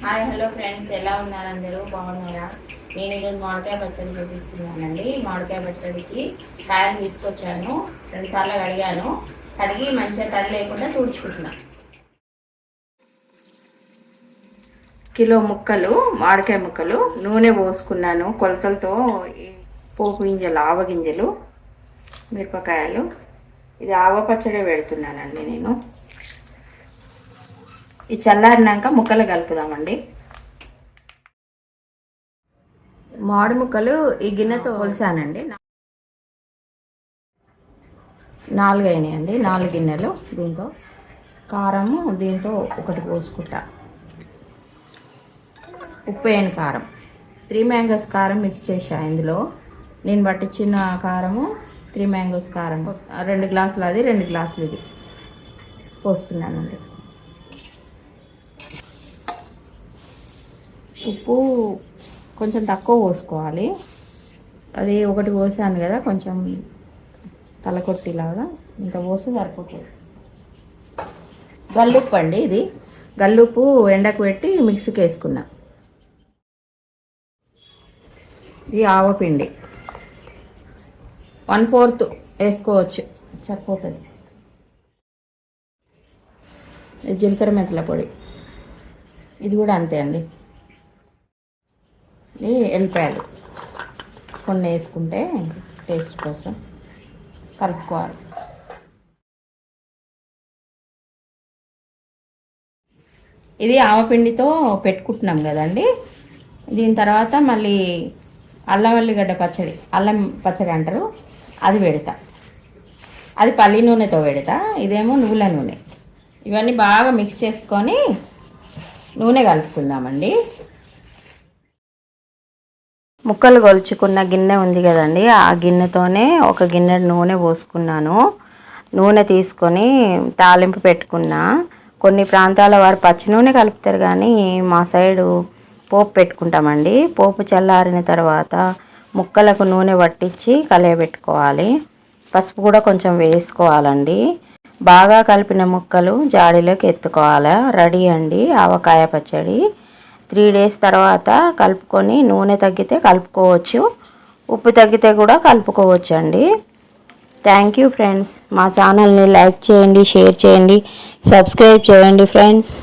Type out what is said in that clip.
Hi hello friends, ఎలా ఉన్నారు? అందరూ బాగున్నారా? నేను ఈరోజు మామిడికాయ పచ్చడి చూపిస్తున్నానండి. మామిడికాయ పచ్చడికి కాయలు తీసుకొచ్చాను, 2 సార్లు కడిగాను. కడిగి మంచిగా తడి లేకుండా తుడుచుకుంటున్నా. కిలో ముక్కలు మామిడికాయ ముక్కలు నూనె పోసుకున్నాను కొలతలతో. పోపు గింజలు, ఆవ గింజలు, మిరపకాయలు. ఇది ఆవ పచ్చడి పెడుతున్నానండి నేను. ఈ చల్లారినాక ముక్కలు కలుపుదామండి. మామిడి ముక్కలు ఈ గిన్నెతో కొలిసానండి. 4 అయినాయండి, 4 గిన్నెలు. దీంతో కారము దీంతో ఒకటి పోసుకుంటా. ఉప్పు వేయని కారం, 3 మ్యాంగోస్ కారం మిక్స్ చేసా ఇందులో. నేను పట్టించిన కారము 3 మ్యాంగోస్ కారం. 2 గ్లాసులు అది, 2 గ్లాసులు ఇది పోస్తున్నానండి. ఉప్పు కొంచెం తక్కువ పోసుకోవాలి. అది ఒకటి పోసాను కదా, కొంచెం తలకొట్టిలాగా, ఇంత పోస్తే సరిపోతుంది. గల్లుప్పు అండి ఇది. గల్లుప్పు ఎండకు పెట్టి మిక్సీకి వేసుకున్నా. ఇది ఆవపిండి 1/4 వేసుకోవచ్చు, సరిపోతుంది. జీలకర్ర మెంతుల పొడి, ఇది కూడా అంతే అండి. ఇది ఎల్లిపాయలు కొన్ని వేసుకుంటే టేస్ట్ కోసం కలుపుకోవాలి. ఇది ఆవపిండితో పెట్టుకుంటున్నాం కదండి. దీని తర్వాత మళ్ళీ అల్లం వెల్లిగడ్డ పచ్చడి, అల్లం పచ్చడి అంటారు, అది పెడతా. అది పల్లి నూనెతో పెడతా, ఇదేమో నువ్వుల నూనె. ఇవన్నీ బాగా మిక్స్ చేసుకొని నూనె కలుపుకుందామండి. ముక్కలు కొలుచుకున్న గిన్నె ఉంది కదండి, ఆ గిన్నెతోనే 1 గిన్నె నూనె పోసుకున్నాను. నూనె తీసుకొని తాలింపు పెట్టుకున్నా. కొన్ని ప్రాంతాల వారు పచ్చి నూనె కలుపుతారు, కానీ మా సైడు పోపు పెట్టుకుంటామండి. పోపు చల్లారిన తర్వాత ముక్కలకు నూనె పట్టించి కలియబెట్టుకోవాలి. పసుపు కూడా కొంచెం వేసుకోవాలండి. బాగా కలిపిన ముక్కలు జాడీలోకి ఎత్తుకోవాలి. రెడీ అండి ఆవకాయ పచ్చడి. 3 days తర్వాత కలుపుకొని నూనె తగ్గితే కలుపుకోవచ్చు, ఉప్పు తగ్గితే కూడా కలుపుకోవచ్చు అండి. Thank you friends. మా ఛానల్ని లైక్ చేయండి, షేర్ చేయండి, సబ్స్క్రైబ్ చేయండి ఫ్రెండ్స్.